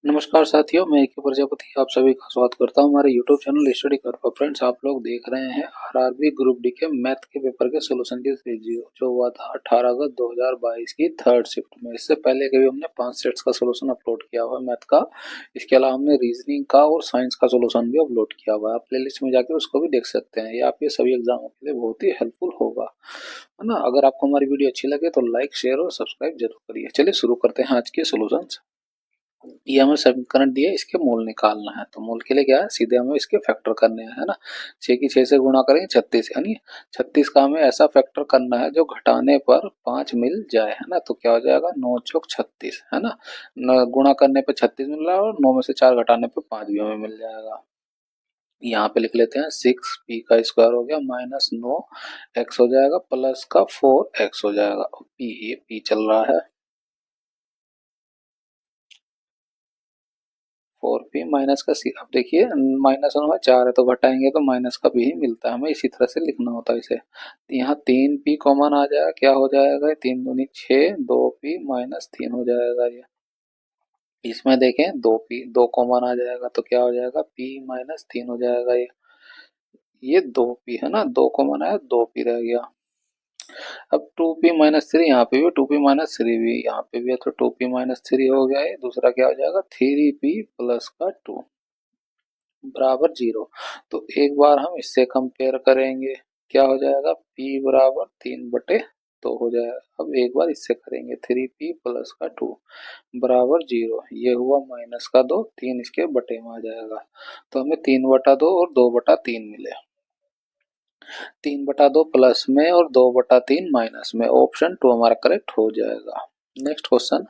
नमस्कार साथियों, मैं के प्रजापति आप सभी का स्वागत करता हूं हमारे YouTube चैनल स्टडी कर पर। फ्रेंड्स, आप लोग देख रहे हैं आरआरबी ग्रुप डी के मैथ के पेपर के सोल्यूशन की सीरीज जो हुआ था 18 अगस्त 2022 की थर्ड शिफ्ट में। इससे पहले के भी हमने 5 सेट्स का सोल्यूशन अपलोड किया हुआ है मैथ का। इसके अलावा हमने रीजनिंग का और साइंस का सोल्यूशन भी अपलोड किया हुआ है। आप प्लेलिस्ट में जाकर उसको भी देख सकते हैं। ये आपके सभी एग्जामों के लिए बहुत ही हेल्पफुल होगा, है ना। अगर आपको हमारी वीडियो अच्छी लगे तो लाइक, शेयर और सब्सक्राइब जरूर करिए। चलिए शुरू करते हैं आज के सोल्यूशन। ये हमें समीकरण दिया, इसके मूल निकालना है। तो मूल के लिए क्या है, सीधे हमें इसके फैक्टर करने हैं, है ना। 6 की 6 से गुणा करेंगे 36, यानी 36 का हमें ऐसा फैक्टर करना है जो घटाने पर 5 मिल जाए, है ना। तो क्या हो जाएगा, 9 चौक 36, है ना। गुणा करने पे 36 मिल रहा है और 9 में से 4 घटाने पे 5 भी हमें मिल जाएगा। यहाँ पे लिख लेते हैं 6p का स्क्वायर हो गया माइनस 9x हो जाएगा प्लस का 4x हो जाएगा। p चल रहा है 4p माइनस का सी। अब देखिए माइनस में 4 है तो घटाएंगे तो माइनस का भी ही मिलता है, हमें इसी तरह से लिखना होता है इसे। तो यहाँ 3p कॉमन आ जाएगा, क्या हो जाएगा, 3 दूनी 6, 2p माइनस 3 हो जाएगा। ये इसमें देखें 2p 2 कॉमन आ जाएगा तो क्या हो जाएगा, p माइनस 3 हो जाएगा। ये 2p है ना, 2 कॉमन आया, 2p रह गया। अब 2p माइनस 3, यहाँ पे भी 2p माइनस 3 भी यहाँ पे भी है तो 2p माइनस 3 हो गया। ये दूसरा क्या हो जाएगा, 3p प्लस का 2 बराबर 0। तो एक बार हम इससे कंपेयर करेंगे, क्या हो जाएगा, p बराबर 3/2 हो जाएगा। अब एक बार इससे करेंगे 3p प्लस का 2 बराबर 0। ये हुआ माइनस का 2, 3 इसके बटे में आ जाएगा। तो हमें 3/2 और 2/3 मिले। 3/2 प्लस में और 2/3 माइनस में, ऑप्शन 2 हमारा करेक्ट हो जाएगा। नेक्स्ट क्वेश्चन,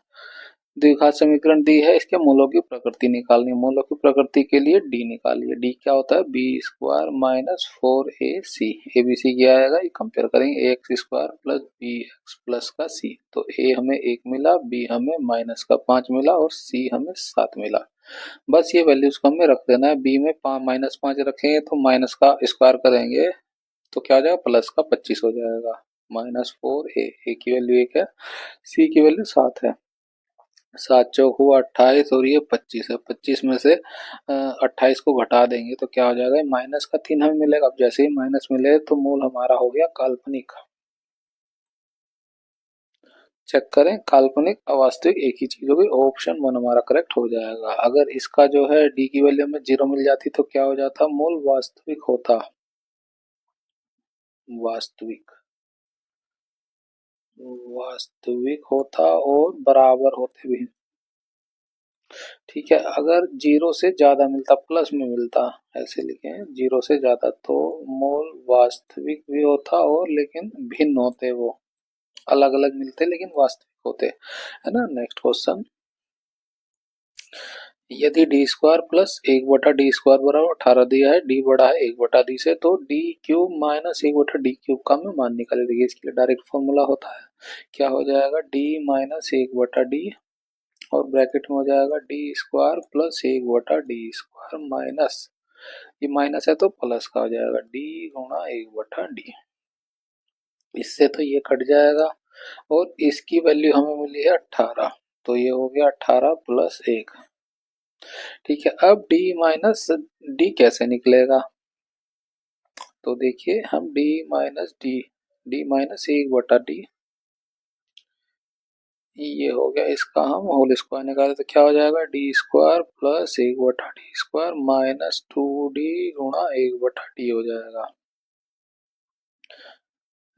द्विघात समीकरण दी है, इसके मूलों की प्रकृति निकालनी है। मूलों की प्रकृति के लिए डी निकालिए। डी क्या होता है, B square minus 4ac। A B C क्या आएगा, ये कंपेयर करेंगे, X square plus B X plus का सी। तो ए हमें 1 मिला, बी हमें माइनस का 5 मिला और सी हमें 7 मिला। बस ये वैल्यूज को हमें रख देना है। बी में माइनस 5 रखेंगे तो माइनस का स्क्वायर करेंगे तो क्या हो जाएगा, प्लस का 25 हो जाएगा। -4a, ए की वैल्यू 1 है, सी की वैल्यू 7 है। 7 चौक हुआ 28 और ये 25 है। 25 में से 28 को घटा देंगे तो क्या हो जाएगा, माइनस का 3 हमें मिलेगा। अब जैसे ही माइनस मिले तो मूल हमारा हो गया काल्पनिक। चेक करें, काल्पनिक अवास्तविक एक ही चीज होगी। ऑप्शन 1 हमारा करेक्ट हो जाएगा। अगर इसका जो है डी की वैल्यू में 0 मिल जाती तो क्या हो जाता, मूल वास्तविक होता। वास्तविक वास्तविक होता और बराबर होते भी। ठीक है, अगर 0 से ज्यादा मिलता, प्लस में मिलता, ऐसे लिखे 0 से ज्यादा, तो मूल वास्तविक भी होता और लेकिन भिन्न होते, वो अलग अलग मिलते लेकिन वास्तविक होते, है ना। नेक्स्ट क्वेश्चन, यदि डी स्क्वायर प्लस 1/d² बराबर 18 दिया है, डी बड़ा है 1/d से, तो डी क्यूब माइनस 1/d³ का हमें मान निकाले। देखिए इसके लिए डायरेक्ट फॉर्मूला होता है, क्या हो जाएगा, डी माइनस 1/d और ब्रैकेट में हो जाएगा D square plus 1/d² minus, ये माइनस है तो प्लस का हो जाएगा, डी गुणा 1/d। इससे तो ये कट जाएगा और इसकी वैल्यू हमें मिली है 18, तो ये हो गया 18 प्लस 1। ठीक है, अब d माइनस डी कैसे निकलेगा, तो देखिए हम d minus D minus 1/d, ये हो गया, इसका हम होल स्क्वायर निकाले तो क्या हो जाएगा, d² plus 1/d² minus 2d गुणा 1/d हो जाएगा,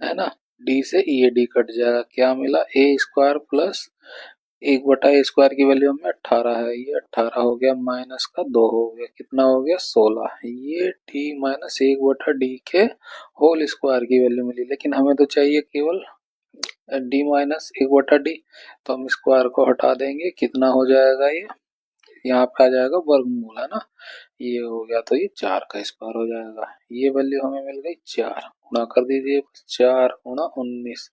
है ना। d से ये d कट जाएगा, क्या मिला, a² प्लस 1/a² की वैल्यू हमें 18 है, ये 18 हो गया माइनस का 2 हो गया, कितना हो गया 16। ये d माइनस 1/d के होल स्क्वायर की वैल्यू मिली, लेकिन हमें तो चाहिए केवल d माइनस 1/d। तो हम स्क्वायर को हटा देंगे, कितना हो जाएगा, ये यहाँ पे आ जाएगा वर्गमूल, है ना। ये हो गया तो ये 4 का स्क्वायर हो जाएगा। ये वैल्यू हमें मिल गई 4, गुणा कर दीजिए, 4 गुणा 19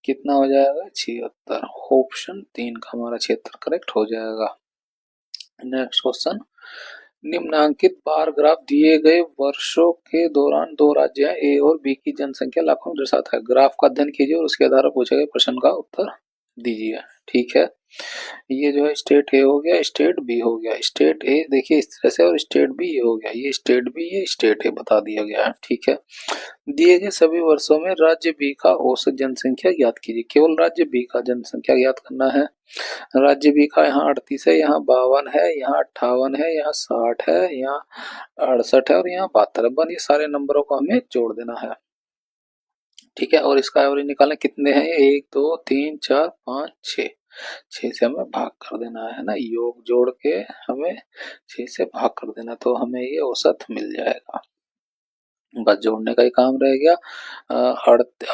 कितना हो जाएगा, 76। ऑप्शन 3 का हमारा क्षेत्र करेक्ट हो जाएगा। नेक्स्ट क्वेश्चन, निम्नांकित बार ग्राफ दिए गए वर्षों के दौरान दो राज्य ए और बी की जनसंख्या लाखों में दर्शाता है। ग्राफ का अध्ययन कीजिए और उसके आधार पर पूछे गए प्रश्न का उत्तर दीजिए। ठीक है, ये जो है स्टेट ए हो गया, स्टेट बी हो गया। स्टेट ए देखिए इस तरह से और स्टेट बी ये हो गया, ये स्टेट बी ये स्टेट ए बता दिया गया है। ठीक है, दिए गए सभी वर्षों में राज्य बी का औसत जनसंख्या ज्ञात कीजिए। केवल राज्य बी का जनसंख्या ज्ञात करना है। राज्य बी का यहाँ 38 है, यहाँ 52 है, यहाँ 58 है, यहाँ 60 है, यहाँ 68 है और यहाँ 72 है। बस ये सारे नंबरों को हमें जोड़ देना है। ठीक है, और इसका एवरेज निकालना कितने हैं, 1 2 3 4 5 6, 6 से हमें भाग कर देना है ना, योग जोड़ के हमें 6 से भाग कर देना, तो हमें ये औसत मिल जाएगा। बस जोड़ने का ही काम रह गया।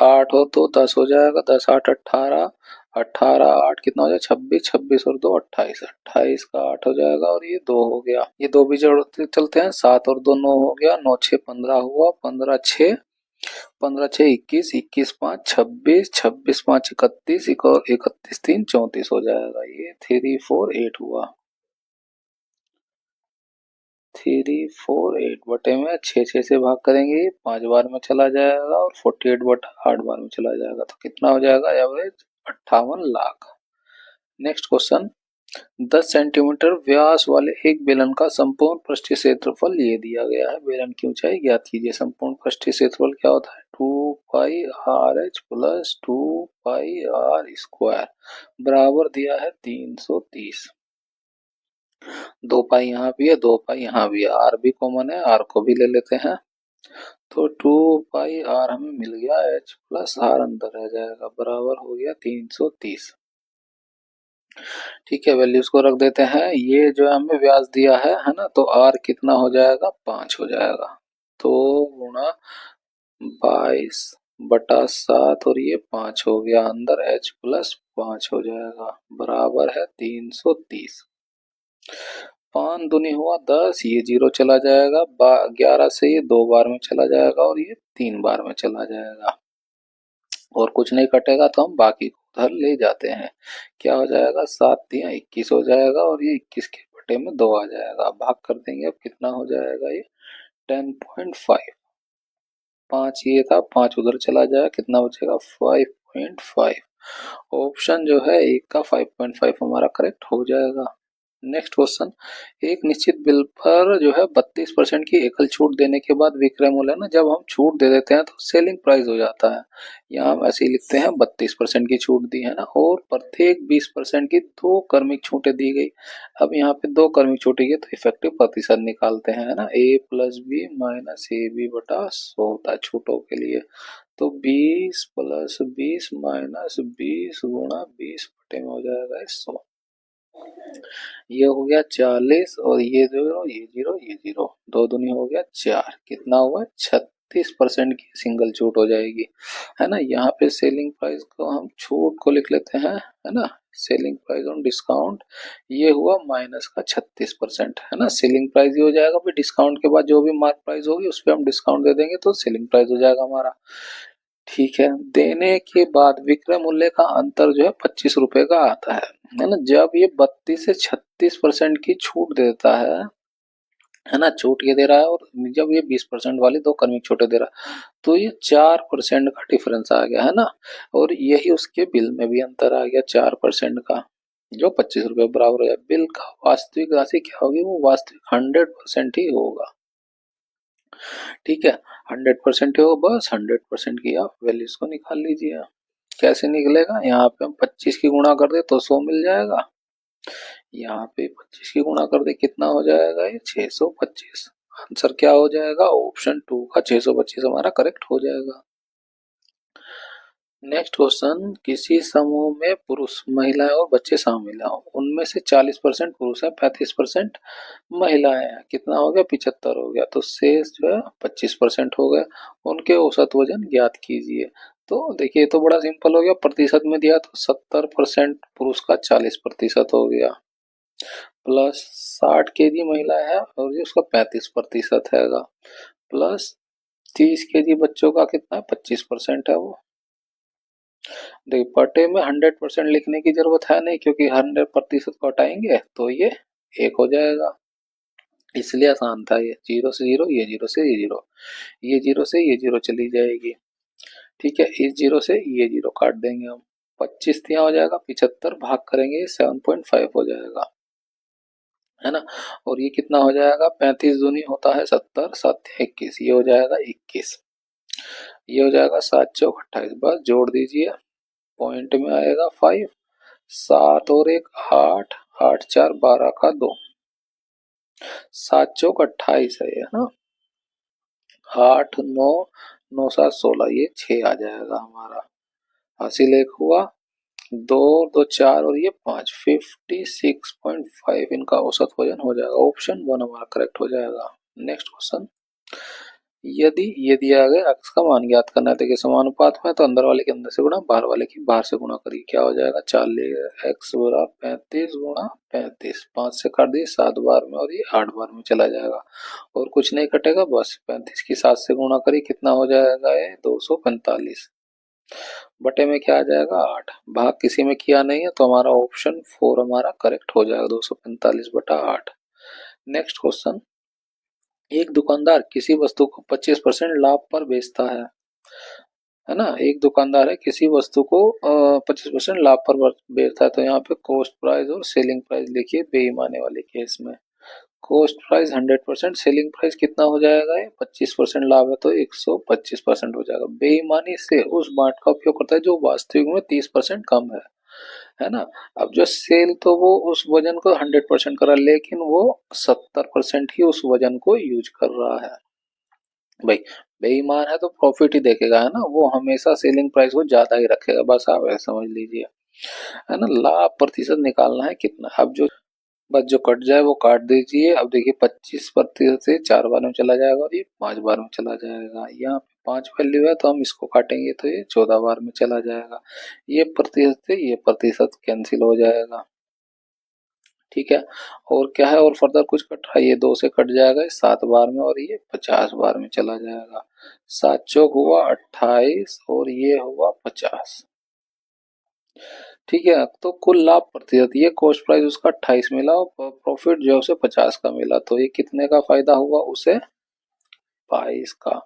8 हो तो 10 हो जाएगा, 10 8 18, 18 8 कितना हो जाएगा 26, 26 और 2 28, 28 का 8 हो जाएगा और ये 2 हो गया। ये 2 भी जोड़ते चलते हैं, 7 और 2 9 हो गया, 9 6 15 हुआ, 15 6 15 6 21, 21 5 26, 26 5 31, 31 3 34 हो जाएगा। ये 3 4 8 हुआ, 3 4 8 बटे में 6 6 से भाग करेंगे 5 बार में चला जाएगा और 48 बटा 8 बार में चला जाएगा, तो कितना हो जाएगा average 58 lakh. Next question, 10 centimeter व्यास वाले एक बेलन का संपूर्ण पृष्ठीय क्षेत्रफल ये दिया गया है। बेलन की ऊंचाई ज्ञात कीजिए। संपूर्ण पृष्ठीय क्षेत्रफल क्या होता है, 2 pi R H plus 2 pi R square बराबर दिया है 330। 2 पाई यहाँ भी है, 2 पाई यहाँ भी है, आर भी कॉमन है, आर को भी ले लेते हैं, तो 2 पाई आर हमें मिल गया, एच प्लस आर अंदर रह जाएगा, बराबर हो गया 330। ठीक है, वैल्यूज को रख देते हैं। ये जो हमें व्यास दिया है ना, तो आर कितना हो जाएगा 5 हो जाएगा, तो गुणा 22 बटा 7 और ये 5 हो गया, अंदर एच प्लस 5 हो जाएगा, बराबर है 330। 5 दूनी हुआ 10, ये 0 चला जाएगा, 11 से ये 2 बार में चला जाएगा और ये 3 बार में चला जाएगा, और कुछ नहीं कटेगा तो हम बाकी को उधर ले जाते हैं। क्या हो जाएगा, 7 तिया 21 हो जाएगा और ये 21 के बटे में 2 आ जाएगा, भाग कर देंगे, अब कितना हो जाएगा ये 10.5। 5 ये था, 5 उधर चला जाएगा, कितना बचेगा 5.5। ऑप्शन जो है एक का 5.5 हमारा करेक्ट हो जाएगा। नेक्स्ट क्वेश्चन, एक निश्चित बिल पर जो है 32% की एकल छूट देने के बाद विक्रय मूल्य ना, जब हम छूट दे देते हैं तो सेलिंग प्राइस हो जाता है। यहाँ हम ऐसे ही लिखते हैं 32% की छूट दी है ना, और प्रत्येक 20% की 2 क्रमिक छूटें दी गई। अब यहाँ पे 2 क्रमिक छूटें गई तो इफेक्टिव प्रतिशत निकालते हैं ना, a plus B minus A B बटा 100 होता है छूटों के लिए, तो 20 प्लस 20 माइनस 20 गुणा 20 बटे में हो जाएगा 100। ये हो गया 40 और ये जीरो ये जीरो ये जीरो, 2 दूनी हो गया 4, कितना हुआ 36% की सिंगल छूट हो जाएगी, है ना। यहाँ पे सेलिंग प्राइस को हम छूट को लिख लेते हैं, है ना, सेलिंग प्राइस ऑन डिस्काउंट, ये हुआ माइनस का 36%, है ना। सेलिंग प्राइस ये हो जाएगा, फिर डिस्काउंट के बाद जो भी मार्क प्राइस होगी उस पर हम डिस्काउंट दे देंगे तो सेलिंग प्राइस हो जाएगा हमारा। ठीक है, देने के बाद विक्रय मूल्य का अंतर जो है 25 रुपए का आता है ना। जब ये 32 से 36% की छूट देता है ना, छूट ये दे रहा है, और जब ये 20% वाली 2 क्रमिक छूटें दे रहा है, तो ये 4% का डिफरेंस आ गया, है ना, और यही उसके बिल में भी अंतर आ गया 4% का, जो 25 रुपए बराबर हो गया। बिल का वास्तविक राशि क्या होगी, वो वास्तविक 100% ही होगा। ठीक है, 100% हो, बस 100% की आप वैल्यूज को निकाल लीजिए। कैसे निकलेगा, यहाँ पे हम 25 की गुणा कर दे तो 100 मिल जाएगा, यहाँ पे 25 की गुणा कर दे कितना हो जाएगा, ये 625। आंसर क्या हो जाएगा, ऑप्शन 2 का 625 हमारा करेक्ट हो जाएगा। नेक्स्ट क्वेश्चन, किसी समूह में पुरुष महिलाएं और बच्चे शामिल हैं, उनमें से 40% पुरुष है, 35% महिलाएं हैं, कितना हो गया 75 हो गया, तो शेष जो है 25% हो गया। उनके औसत वजन ज्ञात कीजिए। तो देखिए ये तो बड़ा सिंपल हो गया, प्रतिशत में दिया तो 70% पुरुष का 40% हो गया, प्लस 60 केजी महिला है और ये उसका 35% हैगा, प्लस 30 केजी बच्चों का कितना है 25% है वो। देखिए पटे में 100% लिखने की जरूरत है नहीं, क्योंकि 100% को हटाएंगे तो ये 1 हो जाएगा, इसलिए आसान था ये। 0 से 0, ये 0 से ये 0, ये 0 से ये 0 चली जाएगी। ठीक है, इस 0 से ये 0 काट देंगे हम, 25 दिया हो जाएगा, 75 भाग करेंगे 7.5 हो जाएगा, है ना। और ये कितना हो जाएगा, 35 दूनी होता है 70, 7 21, ये हो जाएगा 21, ये हो जाएगा 7 चौक 28, बस जोड़ दीजिए, पॉइंट में आएगा 5, 7 और 1 8, 8 4 12 का 2, 7 चौक 28 है ये, है ना। 8 9 9 7 16, ये 6 आ जाएगा हमारा। हासिल एक हुआ, दो दो चार और ये 5, 56.5 इनका औसत वजन हो जाएगा। ऑप्शन 1 हमारा करेक्ट हो जाएगा। नेक्स्ट क्वेश्चन, यदि ये दिया गया x का मान ज्ञात करना है, देखिए समानुपात में तो अंदर वाले के अंदर से गुणा, बाहर वाले की बाहर से गुणा करिए, क्या हो जाएगा 40 x बराबर 35 गुणा 35, 5 से काट दिए 7 बार में और ये 8 बार में चला जाएगा और कुछ नहीं कटेगा, बस 35 की 7 से गुणा करिए, कितना हो जाएगा ये 245, बटे में क्या आ जाएगा 8, भाग किसी में किया नहीं है तो हमारा ऑप्शन 4 हमारा करेक्ट हो जाएगा, 245 बटा 8। नेक्स्ट क्वेश्चन, एक दुकानदार किसी वस्तु को 25% लाभ पर बेचता है ना। एक दुकानदार है किसी वस्तु को 25% लाभ पर बेचता है, तो यहाँ पे कॉस्ट प्राइस और सेलिंग प्राइस लिखिए बेईमानी वाले केस में। कॉस्ट प्राइस 100%, सेलिंग प्राइस कितना हो जाएगा, ये 25% लाभ है तो 125% हो जाएगा। बेईमानी से उस बांट का उपयोग करता है जो वास्तविक में 30% कम है ना। अब जो सेल तो वो उस वजन को 100% कर रहा है, लेकिन वो 70% ही उस वजन को यूज कर रहा है। भाई बेईमान है तो प्रॉफिट ही देखेगा, है ना, वो हमेशा सेलिंग प्राइस को ज्यादा ही रखेगा, बस आप ऐसा समझ लीजिए, है ना। लाभ प्रतिशत निकालना है कितना, अब जो बस जो कट जाए वो काट दीजिए। अब देखिए 25% से 4 बार में चला जाएगा और ये 5 बार में चला जाएगा, यहाँ पे 5 वैल्यू है तो हम इसको काटेंगे तो ये 14 बार में चला जाएगा, ये प्रतिशत से ये प्रतिशत कैंसिल हो जाएगा, ठीक है। और क्या है, और फर्दर कुछ कट रहा है, ये 2 से कट जाएगा 7 बार में और ये 50 बार में चला जाएगा, 7 चौक हुआ 28 और ये हुआ 50, ठीक है। तो कुल लाभ प्रतिशत, ये कॉस्ट प्राइस उसका 28 मिला और प्रॉफिट जो है उसे 50 का मिला, तो ये कितने का फायदा हुआ उसे 22 का।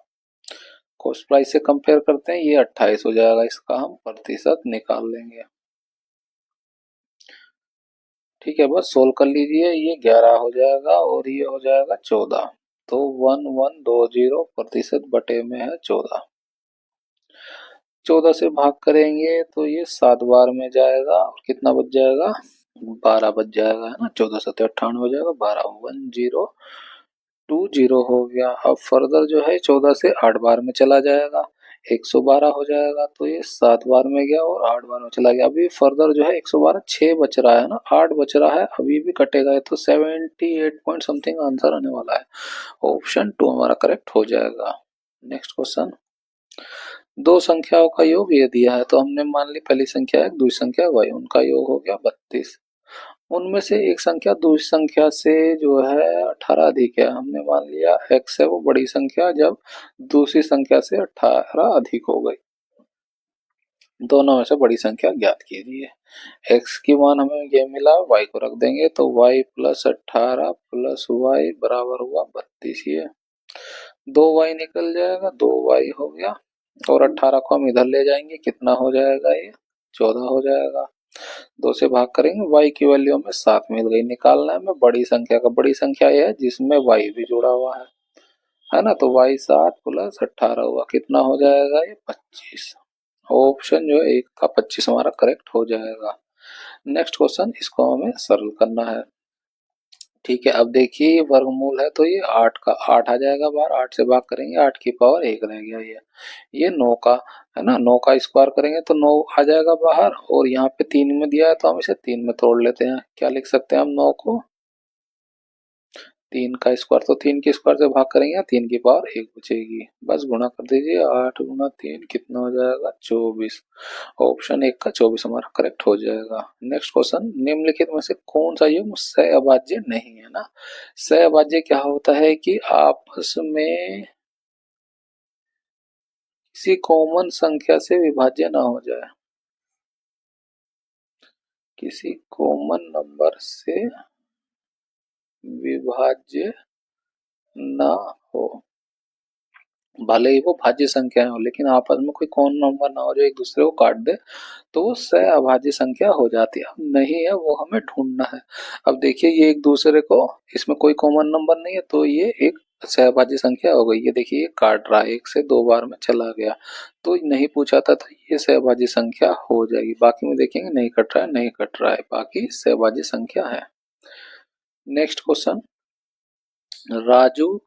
कॉस्ट प्राइस से कंपेयर करते हैं, ये 28 हो जाएगा, इसका हम प्रतिशत निकाल लेंगे, ठीक है। बस सोल्व कर लीजिए, ये 11 हो जाएगा और ये हो जाएगा 14, तो 1120 प्रतिशत बटे में है 14, 14 से भाग करेंगे तो ये 7 बार में जाएगा और कितना बच जाएगा 12 बच जाएगा, है ना। 14 सत्तर 98 हो जाएगा, 12 1020 हो गया। अब फर्दर जो है 14 से 8 बार में चला जाएगा, 112 हो जाएगा, तो ये 7 बार में गया और 8 बार में चला गया। अभी फर्दर जो है 112 6 बच रहा है ना, 8 बच रहा है, अभी भी कटेगा, तो 78 पॉइंट समथिंग आंसर आने वाला है। ऑप्शन 2 हमारा करेक्ट हो जाएगा। नेक्स्ट क्वेश्चन, दो संख्याओं का योग ये दिया है, तो हमने मान ली पहली संख्या x, दूसरी संख्या y, उनका योग हो गया 32, उनमें से एक संख्या दूसरी संख्या से जो है 18 अधिक है, हमने मान लिया x है वो बड़ी संख्या, जब दूसरी संख्या से 18 अधिक हो गई, दोनों में से बड़ी संख्या ज्ञात कीजिए। x की मान हमें ये मिला, y को रख देंगे, तो y प्लस 18 प्लस y बराबर हुआ 32, ये 2y निकल जाएगा, 2y हो गया और 18 को हम इधर ले जाएंगे, कितना हो जाएगा ये 14 हो जाएगा, 2 से भाग करेंगे, y की वैल्यू हमें 7 मिल गई। निकालना है हमें बड़ी संख्या का, बड़ी संख्या ये है जिसमें y भी जुड़ा हुआ है ना, तो y 7 प्लस 18 हुआ, कितना हो जाएगा ये 25, ऑप्शन जो है 1 का 25 हमारा करेक्ट हो जाएगा। नेक्स्ट क्वेश्चन, इसको हमें सरल करना है, ठीक है। अब देखिए वर्गमूल है तो ये 8 का 8 आ जाएगा बाहर, 8 से भाग करेंगे 8 की पावर 1 रह गया, ये 9 का, है ना, 9 का स्क्वायर करेंगे तो 9 आ जाएगा बाहर, और यहाँ पे 3 में दिया है तो हम इसे 3 में तोड़ लेते हैं, क्या लिख सकते हैं हम 9 को 3 का स्क्वायर, तो 3 के स्क्वायर से भाग करेंगे 3 की पावर 1 बचेगी, बस गुणा कर दीजिए, 8 गुणा 3 कितना हो जाएगा 24, ऑप्शन 1 का 24 हमारा करेक्ट हो जाएगा। नेक्स्ट क्वेश्चन, निम्नलिखित में से कौन सा युग्म सहअभाज्य नहीं है ना। सहअभाज्य क्या होता है कि आपस में किसी कॉमन संख्या से विभाज्य ना हो जाए, किसी कॉमन नंबर से विभाज्य ना हो, भले ही वो भाज्य संख्या हो, लेकिन आपस में कोई कॉमन नंबर ना हो जो एक दूसरे को काट दे, तो वो सहअभाज्य संख्या हो जाती है। अब नहीं है, वो हमें ढूंढना है। अब देखिए ये एक दूसरे को, इसमें कोई कॉमन नंबर नहीं है, तो ये एक सहभाज्य संख्या हो गई। ये देखिए ये काट रहा है, एक से दो बार में चला गया, तो नहीं पूछा था, तो ये सहभाज्य संख्या हो जाएगी। बाकी में देखेंगे नहीं कट रहा है, नहीं कट रहा है, बाकी सहभाज्य संख्या है। नेक्स्ट क्वेश्चन, राजू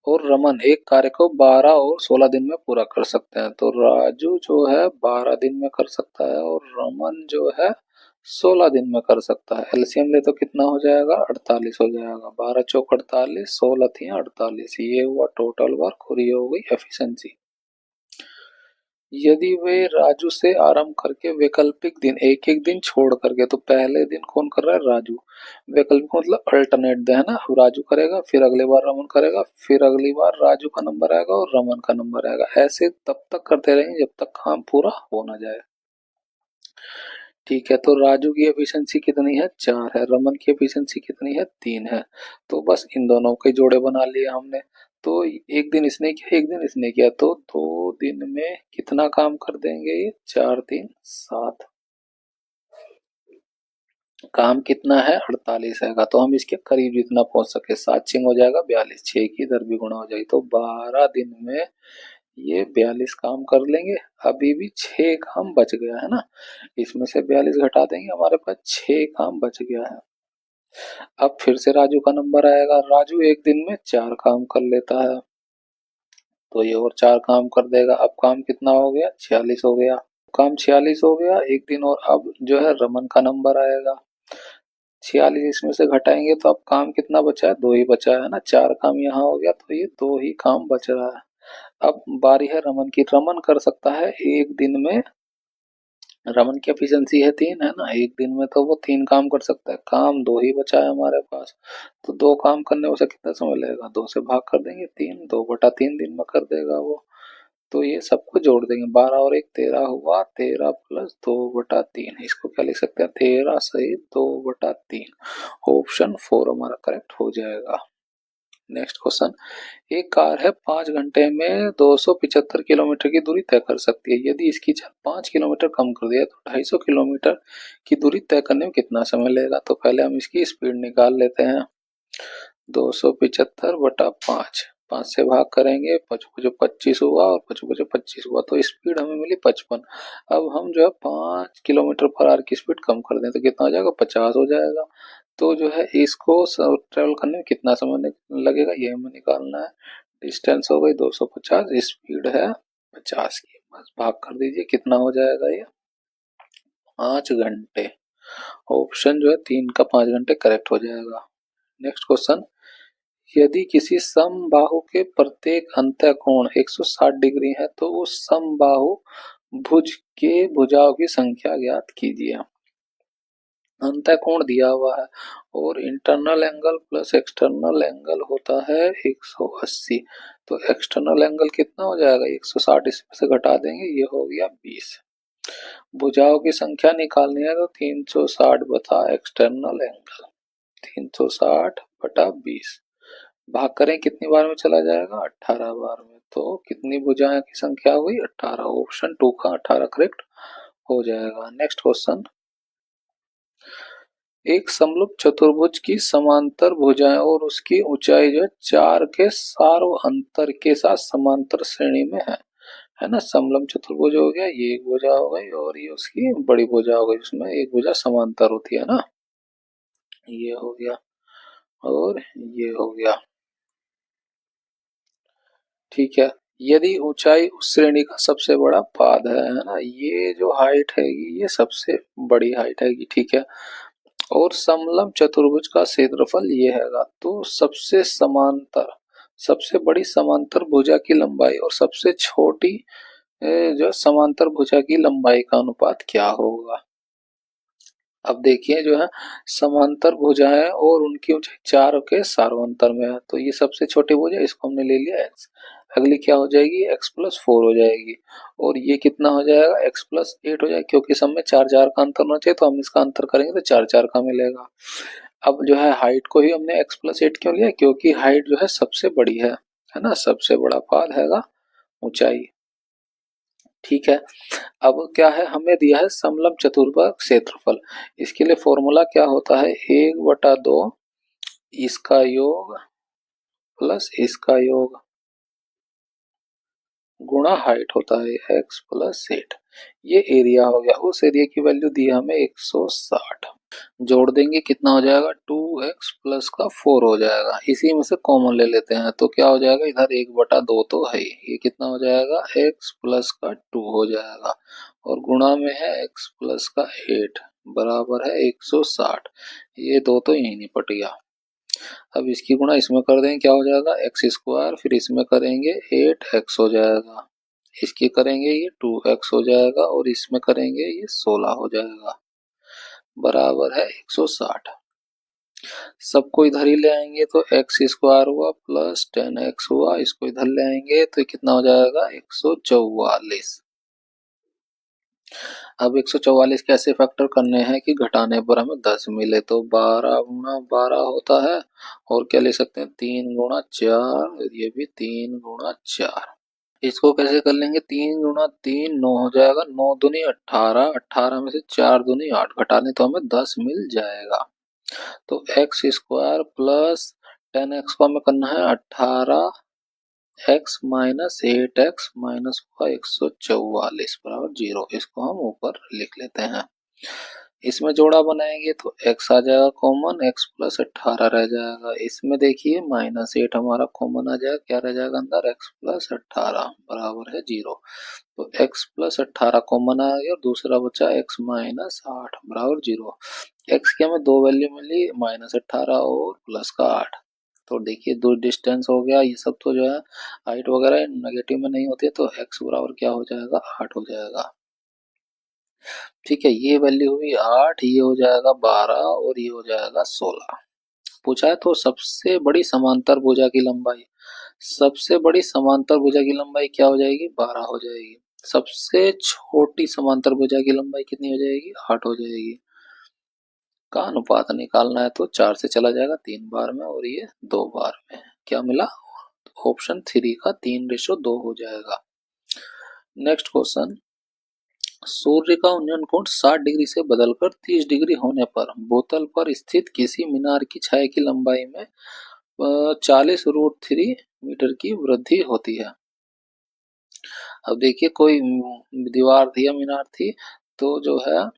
और रमन एक कार्य को 12 और 16 दिन में पूरा कर सकते हैं। तो राजू जो है 12 दिन में कर सकता है और रमन जो है 16 दिन में कर सकता है। एलसीएम ले तो कितना हो जाएगा, 48 हो जाएगा। 12 चौक 48, 16 थी 48, ये हुआ टोटल वर्क और ये हो गई एफिशिएंसी। यदि वे राजू से आरंभ करके वैकल्पिक दिन एक एक दिन छोड़ करके, तो पहले दिन कौन कर रहा है, राजू। वैकल्पिक मतलब अल्टरनेट दे है ना, राजू करेगा, फिर अगली बार रमन करेगा, फिर अगली बार राजू का नंबर आएगा और रमन का नंबर आएगा। ऐसे तब तक करते रहेंगे जब तक काम पूरा हो ना जाए। ठीक है, तो राजू की एफिशिएंसी कितनी है, 4 है। रमन की एफिशिएंसी कितनी है, 3 है। तो बस इन दोनों के जोड़े बना लिए हमने। तो एक दिन इसने किया, एक दिन इसने किया, तो 2 दिन में कितना काम कर देंगे ये, 4 3 7। काम कितना है, 48 है। तो हम इसके करीब जितना पहुंच सके, 7 6 हो जाएगा 42, 6 की इधर भी गुणा हो जाएगी, तो 12 दिन में ये 42 काम कर लेंगे। अभी भी 6 काम बच गया है ना, इसमें से 42 घटा देंगे, हमारे पास 6 काम बच गया है। अब फिर से राजू का नंबर आएगा, राजू एक दिन में 4 काम कर लेता है, तो ये और 4 काम कर देगा। अब काम कितना हो गया, 46 हो गया। काम 46 हो गया एक दिन, और अब जो है रमन का नंबर आएगा। 46 इसमें से घटाएंगे तो अब काम कितना बचा है, 2 ही बचा है ना। 4 काम यहाँ हो गया, तो ये 2 ही काम बच रहा है। अब बारी है रमन की। रमन कर सकता है एक दिन में, रमन की एफिशिएंसी है 3 है ना, एक दिन में तो वो 3 काम कर सकता है। काम 2 ही बचा है हमारे पास, तो 2 काम करने में उसे कितना समय लगेगा, 2 से भाग कर देंगे 3, 2/3 दिन में कर देगा वो। तो ये सबको जोड़ देंगे, 12 और 1 13 हुआ, 13 प्लस 2/3, इसको क्या लिख सकते हैं, 13 सहित 2/3। ऑप्शन 4 हमारा करेक्ट हो जाएगा। नेक्स्ट क्वेश्चन, एक कार है 5 घंटे में 275 किलोमीटर की दूरी तय कर सकती है। यदि इसकी चाल 5 किलोमीटर कम कर दिया तो 250 किलोमीटर की दूरी तय करने में कितना समय लगेगा। तो पहले हम इसकी स्पीड निकाल लेते हैं। 275/5, 5 से भाग करेंगे, 25 हुआ और 25 हुआ, तो स्पीड हमें मिली 55। अब हम जो है 5 किलोमीटर पर आवर की स्पीड कम कर दें तो कितना हो जाएगा, 50 हो जाएगा। तो जो है इसको ट्रेवल करने में कितना समय लगेगा, ये हमें निकालना है। डिस्टेंस हो गई 250, स्पीड है 50 की, बस भाग कर दीजिए, कितना हो जाएगा ये, 5 घंटे। ऑप्शन जो है 3 का 5 घंटे करेक्ट हो जाएगा। नेक्स्ट क्वेश्चन, यदि किसी समबाहु के प्रत्येक अंतःकोण 160 डिग्री है तो उस समबाहु भुज के भुजाओं की संख्या ज्ञात कीजिए। अंतःकोण दिया हुआ है और internal angle plus external angle होता है 180, तो एक्सटर्नल एंगल कितना हो जाएगा, 160, इसमें से घटा देंगे, ये हो गया 20। भुजाओं की संख्या निकालनी है तो 360 बता एक्सटर्नल एंगल, 360/20, भाग करें कितनी बार में चला जाएगा, 18 बार में। तो कितनी भुजाएं की संख्या हुई, 18। ऑप्शन 2 का 18 करेक्ट हो जाएगा। नेक्स्ट क्वेश्चन, एक समरूप चतुर्भुज की समांतर भुजाएं और उसकी ऊंचाई जो है 4 के सार्वअंतर के साथ समांतर श्रेणी में है ना। समलंब चतुर्भुज हो गया, ये एक भुजा हो गई और ये उसकी बड़ी भुजा हो गई, उसमें एक भुजा समांतर होती है ना, ये हो गया और ये हो गया। ठीक है, यदि ऊंचाई उस श्रेणी का सबसे बड़ा पाद है ना, ये जो हाइट है ये सबसे बड़ी हाइट है, ठीक है, और समलंब चतुर्भुज का क्षेत्रफल ये हैगा, तो सबसे समांतर, सबसे बड़ी समांतर भुजा की लंबाई और सबसे छोटी जो समांतर भुजा की लंबाई का अनुपात क्या होगा। अब देखिए जो है समांतर भुजाएं और उनकी ऊंचाई 4 के सार्वंतर में है, तो ये सबसे छोटी भुजा, इसको हमने ले लिया x। अगली क्या हो जाएगी, x+4 हो जाएगी, और ये कितना हो जाएगा, x+8 हो जाएगा, क्योंकि सब में 4 4 का अंतर होना चाहिए, तो हम इसका अंतर करेंगे तो 4 4 का मिलेगा। अब जो है हाइट को ही हमने x+8 क्यों लिया, क्योंकि हाइट जो है सबसे बड़ी है ना, सबसे बड़ा पाद हैगा ऊंचाई। ठीक है, अब क्या है, हमें दिया है समलंब चतुर्भुज क्षेत्रफल। इसके लिए फॉर्मूला क्या होता है, 1/2 इसका योग प्लस इसका योग गुणा हाइट होता है x प्लस 8। ये एरिया हो गया। उस एरिया की वैल्यू दी है हमें 160। जोड़ देंगे कितना हो जाएगा, 2x प्लस का 4 हो जाएगा। इसी में से कॉमन ले लेते हैं तो क्या हो जाएगा, इधर 1/2 तो है ही, ये कितना हो जाएगा, x प्लस का 2 हो जाएगा और गुणा में है x प्लस का 8 बराबर है 160। ये दो तो यही निपट गया। अब इसकी गुणा इसमें कर देंगे, क्या हो जाएगा, एक्स स्क्वायर, फिर इसमें करेंगे 8x हो जाएगा, इसकी करेंगे ये 2x हो जाएगा और इसमें करेंगे ये 16 हो जाएगा बराबर है 160। सबको इधर ही ले आएंगे तो एक्स स्क्वायर हुआ प्लस 10x हुआ, इसको इधर ले आएंगे तो कितना हो जाएगा 144। अब 144 कैसे फैक्टर करने हैं कि घटाने पर हमें 10 मिले, तो 12 गुणा 12 होता है और क्या ले सकते हैं 3 गुणा 4, ये भी 3 गुणा 4। इसको कैसे कर लेंगे, 3 गुणा 3 9 हो जाएगा, 9 दूनी 18, 18 में से 4 दूनी 8 घटाने तो हमें 10 मिल जाएगा। तो एक्स स्क्वायर प्लस 10x को हमें करना है 18 x माइनस 8x माइनस हुआ 144 बराबर 0। इसको हम ऊपर लिख लेते हैं। इसमें जोड़ा बनाएंगे तो x आ जाएगा कॉमन, x प्लस 18 रह जाएगा। इसमें देखिए माइनस 8 हमारा कॉमन आ जाएगा, क्या रह जाएगा अंदर, x प्लस 18 बराबर है 0। तो x प्लस 18 कॉमन आ गया और दूसरा बचा x माइनस 8 बराबर 0। x की हमें दो वैल्यू मिली, माइनस 18 और प्लस का 8। तो देखिए दो डिस्टेंस हो गया, ये सब तो जो है हाइट वगैरह नेगेटिव में नहीं होती है, तो x बराबर क्या हो जाएगा 8 हो जाएगा। ठीक है, ये वैल्यू हुई 8, ये हो जाएगा 12 और ये हो जाएगा 16। पूछा है तो सबसे बड़ी समांतर भुजा की लंबाई, सबसे बड़ी समांतर भुजा की लंबाई क्या हो जाएगी, 12 हो जाएगी। सबसे छोटी समांतर भुजा की लंबाई कितनी हो जाएगी, 8 हो जाएगी। का अनुपात निकालना है तो 4 से चला जाएगा 3 बार में और ये 2 बार में, क्या मिला, ऑप्शन 3 का 3:2 हो जाएगा। नेक्स्ट क्वेश्चन, सूर्य का उन्नयन कोण 60 डिग्री से बदलकर 30 डिग्री होने पर बोतल पर स्थित किसी मीनार की छाया की लंबाई में 40√3 मीटर की वृद्धि होती है। अब देखिए कोई दीवार थी या मीनार थी, तो जो है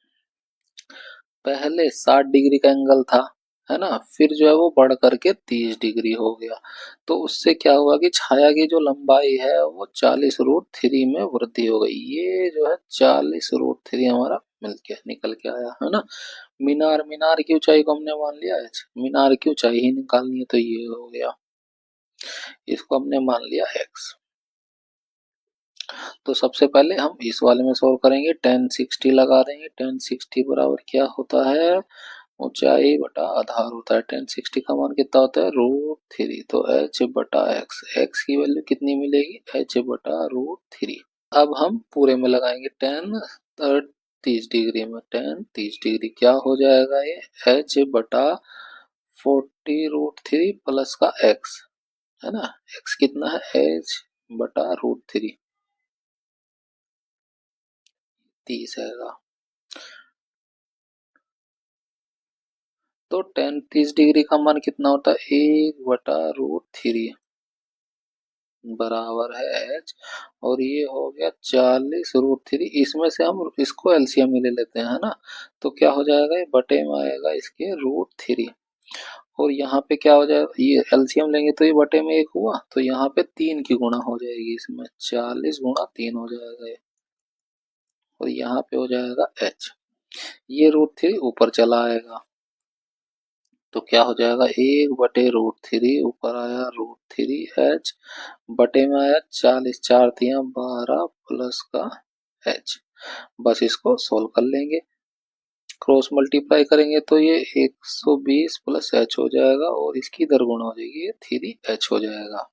पहले 60 डिग्री का एंगल था, है ना, फिर जो है वो बढ़ करके 30 डिग्री हो गया। तो उससे क्या हुआ कि छाया की जो लंबाई है वो 40√3 में वृद्धि हो गई। ये जो है 40√3 हमारा मिल के निकल के आया, है ना। मीनार, मीनार की ऊंचाई को हमने मान लिया है, मीनार की ऊंचाई ही निकालनी है तो ये हो गया, इसको हमने मान लिया x। तो सबसे पहले हम इस वाले में सोल्व करेंगे, 1060 लगा देंगे। 1060 बराबर क्या होता है, ऊंचाई बटा आधार होता है। 1060 का मान कितना होता है, √3। तो h बटा x, x की वैल्यू कितनी मिलेगी, h बटा √3। अब हम पूरे में लगाएंगे 10 30 डिग्री में, 10 30 डिग्री क्या हो जाएगा, ये h बटा 40√3 प्लस का x, है ना। x कितना है, h बटा √3 30 है। तो 10 30 डिग्री का मान कितना होता है, 1/√3 बराबर है h, और ये हो गया 40√3। इसमें से हम इसको एलसीएम में ले लेते हैं, है ना। तो क्या हो जाएगा, ये बटे में आएगा इसके √3 और यहाँ पे क्या हो जाएगा, ये एलसीएम लेंगे तो ये बटे में 1 हुआ, तो यहाँ पे 3 की गुणा हो जाएगी, इसमें 40 गुणा 3 हो जाएगा ये, और यहाँ पे हो जाएगा h। ये √3 ऊपर चला आएगा तो क्या हो जाएगा, 1/√3 ऊपर आया √3h बटे में आया 40, 4 तिया 12 प्लस का h। बस इसको सोल्व कर लेंगे, क्रॉस मल्टीप्लाई करेंगे तो ये 120 प्लस h हो जाएगा और इसकी इधर गुणा हो जाएगी, ये 3h हो जाएगा।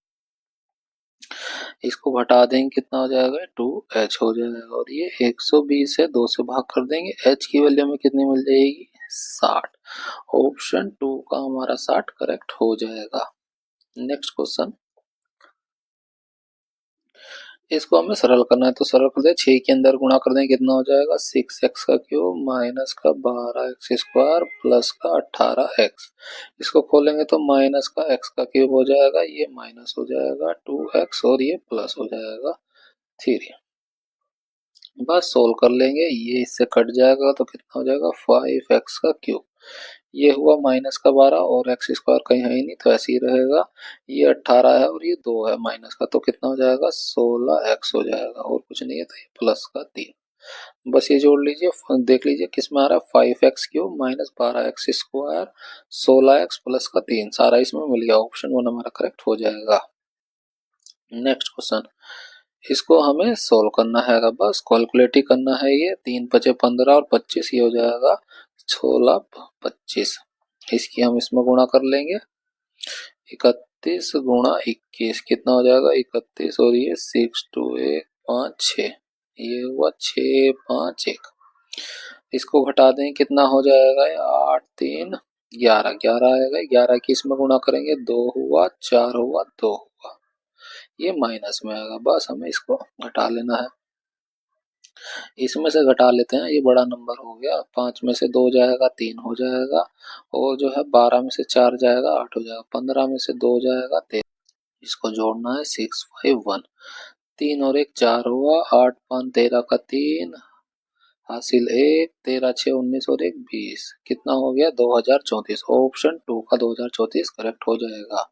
इसको घटा देंगे कितना हो जाएगा, 2h हो जाएगा और ये 120 से 2 से भाग कर देंगे, h की वैल्यू में कितनी मिल जाएगी, 60। ऑप्शन 2 का हमारा 60 करेक्ट हो जाएगा। नेक्स्ट क्वेश्चन, इसको हमें सरल करना है तो सरल कर दे, 6 के अंदर गुणा कर दें कितना हो जाएगा 6x का क्यूब माइनस का 12x स्क्वायर प्लस का 18x। इसको खोलेंगे तो माइनस का x का क्यूब हो जाएगा, ये माइनस हो जाएगा 2x और ये प्लस हो जाएगा 3। बस सोल्व कर लेंगे, ये इससे कट जाएगा तो कितना हो जाएगा 5x का क्यूब। ये हुआ माइनस का 12 और एक्स स्क्वायर कहीं है ही नहीं तो ऐसे ही रहेगा। ये 18 है और ये 2 है माइनस का, तो कितना हो जाएगा 16x हो जाएगा और कुछ नहीं है तो ये प्लस का 3। बस ये जोड़ लीजिए, देख लीजिए किस में आ रहा है 5x cube minus 12x square 16x plus का 3, सारा इसमें मिल गया। ऑप्शन 1 हमारा करेक्ट हो जाएगा। नेक्स्ट क्वेश्चन, इसको हमें सोल्व करना है, बस कैलकुलेट ही करना है। ये 3 पचे 15 और 25 ये हो जाएगा 16 25। इसकी हम इसमें गुणा कर लेंगे, 31 गुणा 21 कितना हो जाएगा 31 और ये 6 2 1 5 6, ये हुआ 6 5 1। इसको घटा दें कितना हो जाएगा 8 3 11 11 आएगा। 11 की इसमें गुणा करेंगे 2 हुआ 4 हुआ 2 हुआ, ये माइनस में आएगा। बस हमें इसको घटा लेना है, इसमें से घटा लेते हैं, ये बड़ा नंबर हो गया। 5 में से 2 जाएगा 3 हो जाएगा और जो है 12 में से 4 जाएगा 8 हो जाएगा, 15 में से 2 जाएगा 13। इसको जोड़ना है 6 5 1, 3 और 1 4 हुआ, 8 5 13 का 3 हासिल 1, 13 6 19 और 1 20, कितना हो गया 2034। ऑप्शन 2 का 2034 करेक्ट हो जाएगा।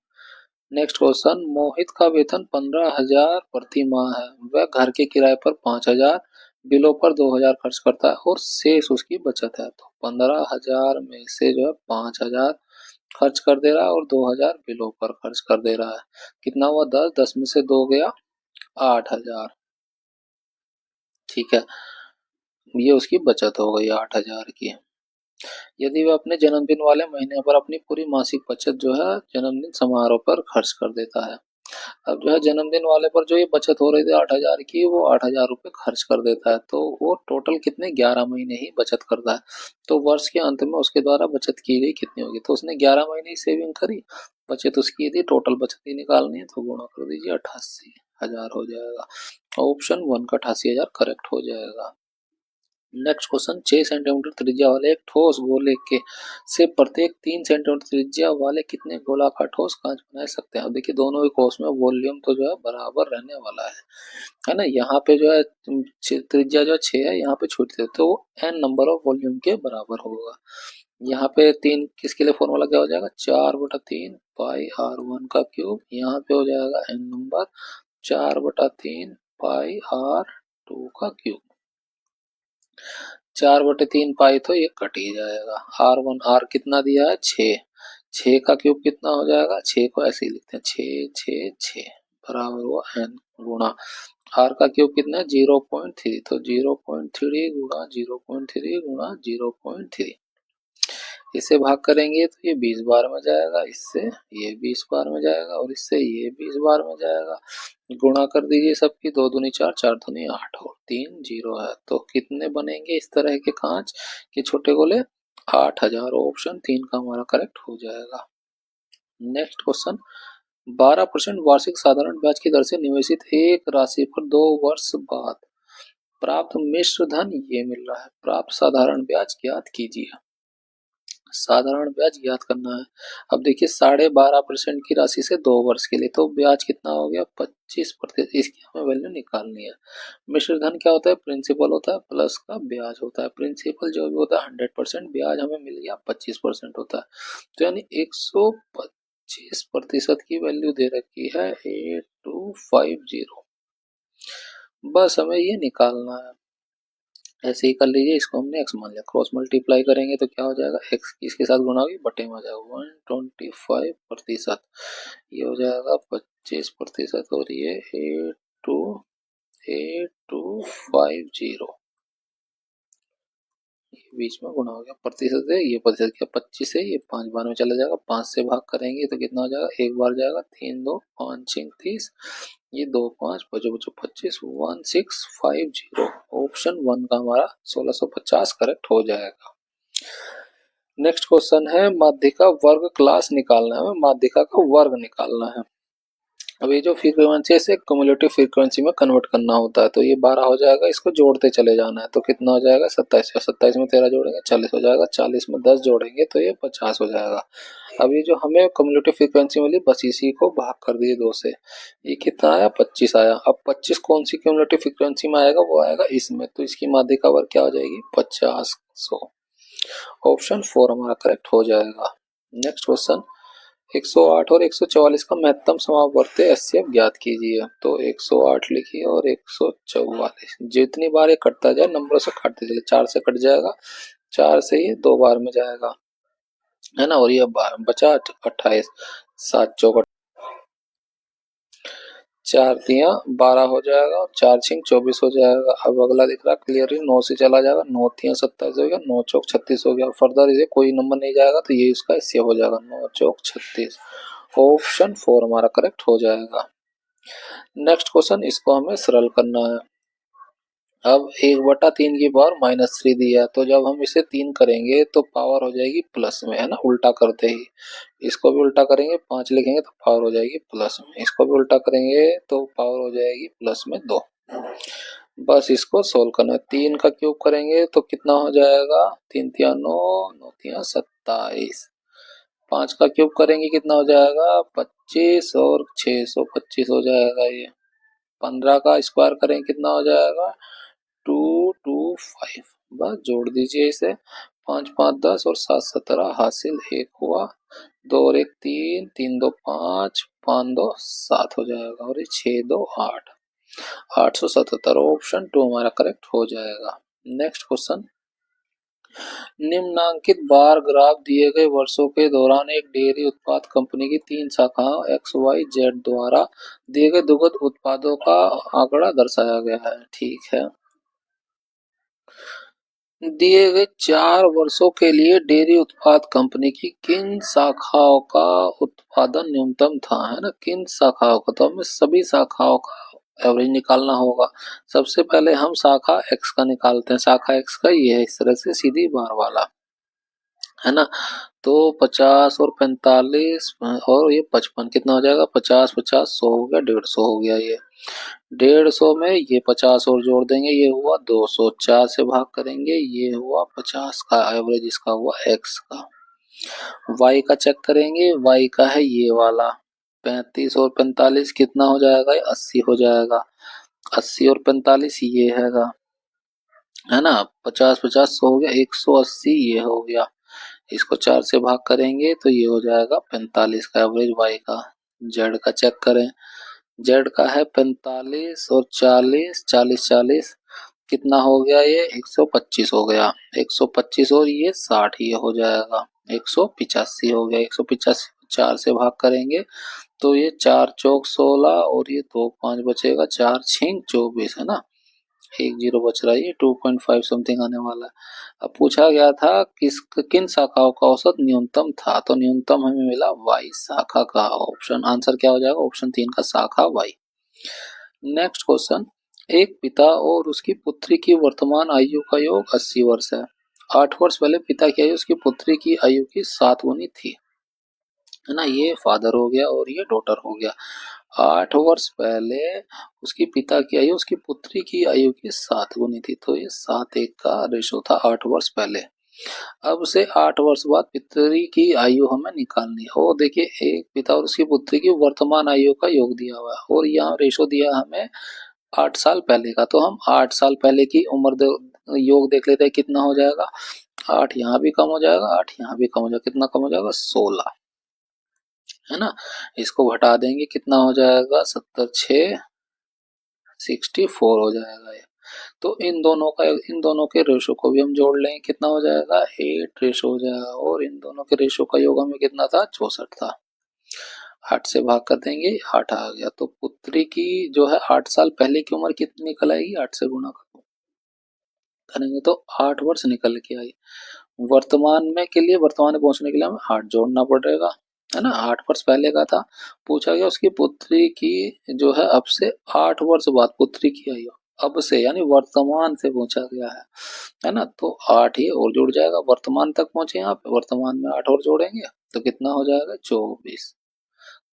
नेक्स्ट क्वेश्चन, मोहित का वेतन 15,000 प्रति माह है, वह घर के किराए पर 5,000, बिलों पर 2,000 खर्च करता है और शेष उसकी बचत है। तो 15,000 में से जो है 5,000 खर्च कर दे रहा है और 2,000 बिलों पर खर्च कर दे रहा है, कितना हुआ 10, 10 में से 2 गया 8,000। ठीक है, ये उसकी बचत हो गई 8,000 की। यदि वह अपने जन्मदिन वाले महीने पर अपनी पूरी मासिक बचत जो है जन्मदिन समारोह पर खर्च कर देता है। अब जो है जन्मदिन वाले पर जो ये बचत हो रही थी 8,000 की, वो 8,000 रुपये खर्च कर देता है, तो वो टोटल कितने 11 महीने ही बचत करता है। तो वर्ष के अंत में उसके द्वारा बचत की गई कितनी होगी, तो उसने 11 महीने ही सेविंग करी, बचत उसकी थी, टोटल बचत ही निकालनी है तो गुणा कर दीजिए 88,000 हो जाएगा। ऑप्शन 1 का 88,000 करेक्ट हो जाएगा। नेक्स्ट क्वेश्चन, 6 सेंटीमीटर त्रिज्या वाले एक ठोस गोले के से प्रत्येक 3 सेंटीमीटर त्रिज्या वाले कितने गोलाकार ठोस कांच बना सकते हैं। अब देखिए दोनों के कोष में वॉल्यूम तो जो है बराबर रहने वाला है ना। यहाँ पे जो है त्रिज्या जो 6 है, यहाँ पे छोटी है तो n नंबर ऑफ वॉल्यूम के बराबर होगा। यहाँ पे 3 किसके लिए फॉर्मूला क्या हो जाएगा 4/3 पाई r1 का क्यूब, यहाँ पे हो जाएगा n नंबर 4/3 पाई r2 का क्यूब। 4/3 पाई तो ये कट ही जाएगा। R1 R कितना दिया है 6, 6 का क्यूब कितना हो जाएगा, 6 को ऐसे ही लिखते हैं 6 6 6 बराबर हुआ n गुणा R का क्यूब कितना है 0.3, तो 0.3 गुणा 0.3 गुणा 0.3, इसे भाग करेंगे तो ये 20 बार में जाएगा, इससे ये 20 बार में जाएगा और इससे ये 20 बार में जाएगा। गुणा कर दीजिए सबकी, 2 दूनी 4 4 दूनी 8 और 3 0 है, तो कितने बनेंगे इस तरह के कांच के छोटे गोले 8,000। ऑप्शन 3 का हमारा करेक्ट हो जाएगा। नेक्स्ट क्वेश्चन, 12% वार्षिक साधारण ब्याज की दर से निवेशित एक राशि पर 2 वर्ष बाद प्राप्त मिश्र धन ये मिल रहा है, प्राप्त साधारण ब्याज ज्ञात कीजिए। साधारण ब्याज ज्ञात करना है। अब देखिए 12.5% की राशि से 2 वर्ष के लिए, तो ब्याज कितना हो गया 25%, इसकी हमें वैल्यू निकालनी है। मिश्र धन क्या होता है, प्रिंसिपल होता है प्लस का ब्याज होता है। प्रिंसिपल जो भी होता है 100%, ब्याज हमें मिल गया 25% होता है, तो यानी 125% की वैल्यू दे रखी है 8250। बस हमें ये निकालना है, ऐसे ही कर लीजिए। इसको हमने x मान लिया, क्रॉस मल्टीप्लाई करेंगे तो क्या हो जाएगा x इसके साथ गुणा होगी बटे में आ जाएगा 125%, ये हो जाएगा 25% और ये 8250 बीच में गुणा हो गया, प्रतिशत है ये प्रतिशत क्या 25 है, ये 5 बार में चला जाएगा, 5 से भाग करेंगे तो कितना हो जाएगा, एक बार जाएगा 3 2 5 6 30, ये 2 5 बचो बचो 25 1650। ऑप्शन 1 का हमारा 1650 करेक्ट हो जाएगा। नेक्स्ट क्वेश्चन है, माध्यिका वर्ग क्लास निकालना है, माध्यिका का वर्ग निकालना है। अब ये जो फ्रीक्वेंसी है इसे क्युमुलेटिव फ्रीक्वेंसी में कन्वर्ट करना होता है, तो ये 12 हो जाएगा, इसको जोड़ते चले जाना है, तो कितना हो जाएगा 27, 27 में 13 जोड़ेंगे 40 हो जाएगा, 40 में 10 जोड़ेंगे तो ये 50 हो जाएगा। अब ये जो हमें क्युमुलेटिव फ्रीक्वेंसी मिली बस इसी को भाग कर दिए 2 से, ये कितना आया 25 आया। अब 25 कौन सी क्युमुलेटिव फ्रीक्वेंसी में आएगा, वो आएगा इसमें, तो इसकी माध्यिका वर्ग क्या हो जाएगी 50, 100। ऑप्शन 4 हमारा करेक्ट हो जाएगा। नेक्स्ट क्वेश्चन, 108 और 144 का महत्तम समापवर्ती एचसीएफ ज्ञात कीजिए। तो 108 लिखिए और 144, जितनी बार ये कटता जाए नंबरों से काटते चले, 4 से कट जाएगा, 4 से ये 2 बार में जाएगा, है ना, और ये बचा 28, 7 चौक 4 तिया 12 हो जाएगा और 4 छिंग 24 हो जाएगा। अब अगला दिख रहा क्लियरली 9 से चला जाएगा, 9 तिया 27 हो गया, 9 चौक 36 हो गया, फर्दर इसे कोई नंबर नहीं जाएगा तो ये इसका हिस्सा हो जाएगा 9 चौक 36। ऑप्शन 4 हमारा करेक्ट हो जाएगा। नेक्स्ट क्वेश्चन, इसको हमें सरल करना है। अब 1/3 की पावर -3 दिया है, तो जब हम इसे 3 करेंगे तो पावर हो जाएगी प्लस में, है ना, उल्टा करते ही। इसको भी उल्टा करेंगे, 5 लिखेंगे तो पावर हो जाएगी प्लस में, इसको भी उल्टा करेंगे तो पावर हो जाएगी प्लस में 2। बस इसको सोल्व करना है। 3 का क्यूब करेंगे तो कितना हो जाएगा, 3 तिया 9, 9 तिया 27। 5 का क्यूब करेंगे कितना हो जाएगा 25 और 625 हो जाएगा ये। 15 का स्क्वायर करेंगे कितना हो जाएगा 225। बस जोड़ दीजिए इसे, 5 5 10 और 7 17 हासिल 1 हुआ, 2 और 1 3, 3 2 5, 5 2 7 हो जाएगा और ये 6 2 8, 877। ऑप्शन 2 हमारा करेक्ट हो जाएगा। नेक्स्ट क्वेश्चन, निम्नांकित बार ग्राफ दिए गए वर्षों के दौरान एक डेयरी उत्पाद कंपनी की 3 शाखाओं एक्स वाई जेड द्वारा दिए गए दुग्ध उत्पादों का आंकड़ा दर्शाया गया है। ठीक है, दिए गए 4 वर्षों के लिए डेयरी उत्पाद कंपनी की किन शाखाओं का उत्पादन न्यूनतम था, है ना, किन शाखाओं का, तो हमें सभी शाखाओं का एवरेज निकालना होगा। सबसे पहले हम शाखा एक्स का निकालते हैं, शाखा एक्स का ये है इस तरह से सीधी बार वाला, है ना, तो 50 और 45 और ये 55 कितना हो जाएगा 50 50 100 हो गया, 150 हो गया ये। 150 में ये 50 और जोड़ देंगे, ये हुआ 200, 4 से भाग करेंगे, ये हुआ 50 का एवरेज, इसका हुआ एक्स का। वाई का चेक करेंगे, वाई का है ये वाला, 35 और 45 कितना हो जाएगा, 80 हो जाएगा, 80 और 45 ये है ना, 50 50 100 हो गया, 180 ये हो गया, इसको 4 से भाग करेंगे तो ये हो जाएगा 45 का एवरेज वाई का। जेड का चेक करें, जेड का है 45 और 40, 40 40 कितना हो गया ये 125 हो गया, 125 और ये 60 ये हो जाएगा 185 हो गया, 185 4 से भाग करेंगे तो ये 4 चौक 16 और ये 2 5 बचेगा, 4 छिंग 24, है ना, 10 बच रहा है, ये 2.5 समथिंग आने वाला है। अब पूछा गया था किन शाखाओं का औसत न्यूनतम था, तो न्यूनतम हमें मिला वाई शाखा का। ऑप्शन आंसर क्या हो जाएगा, ऑप्शन 3 का शाखा वाई। नेक्स्ट क्वेश्चन, एक पिता और उसकी पुत्री की वर्तमान आयु का योग 80 वर्ष है। 8 वर्ष पहले पिता की आयु उसकी पुत्री की आयु की 7 गुनी थी, है ना, ये फादर हो गया और ये डॉटर हो गया। 8 वर्ष पहले उसकी पिता की आयु उसकी पुत्री की आयु की 7 गुनी थी, तो ये 7:1 का रेशो था 8 वर्ष पहले। अब से 8 वर्ष बाद पितरी की आयु हमें निकालनी है, और देखिए एक पिता और उसकी पुत्री की वर्तमान आयु का योग दिया हुआ है और यहाँ रेशो दिया हमें 8 साल पहले का, तो हम 8 साल पहले की उम्र योग देख लेते हैं कितना हो जाएगा, 8 यहाँ भी कम हो जाएगा, 8 यहाँ भी कम हो जाएगा, कितना कम हो जाएगा 16, है ना, इसको घटा देंगे कितना हो जाएगा 70 6 64 हो जाएगा ये। तो इन दोनों के रेशो को भी हम जोड़ लेंगे, कितना हो जाएगा 8 रेशो हो जाएगा, और इन दोनों के रेशो का योग हमें कितना था 64 था, 8 से भाग कर देंगे 8 आ गया। तो पुत्री की जो है 8 साल पहले की उम्र कितनी निकल आएगी, 8 से गुना करेंगे तो 8 वर्ष निकल के आई। वर्तमान में के लिए, वर्तमान में पहुंचने के लिए हमें 8 जोड़ना पड़ेगा, है ना, 8 वर्ष पहले का था। पूछा गया उसकी पुत्री की जो है अब से 8 वर्ष बाद पुत्री की आयु, अब से यानी वर्तमान से पूछा गया है ना, तो 8 ही और जुड़ जाएगा, वर्तमान तक पहुंचे यहाँ पे, वर्तमान में 8 और जोड़ेंगे तो कितना हो जाएगा 24।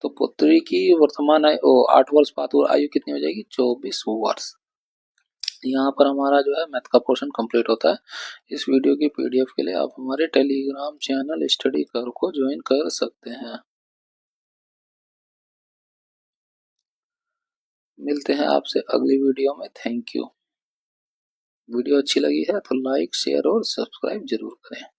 तो पुत्री की वर्तमान आयु 8 वर्ष बाद आयु कितनी हो जाएगी? 24 वर्ष। यहाँ पर हमारा जो है मैथ का पोर्शन कंप्लीट होता है। इस वीडियो की पीडीएफ के लिए आप हमारे टेलीग्राम चैनल स्टडी कर को ज्वाइन कर सकते हैं। मिलते हैं आपसे अगली वीडियो में। Thank you. वीडियो अच्छी लगी है तो लाइक शेयर और सब्सक्राइब जरूर करें।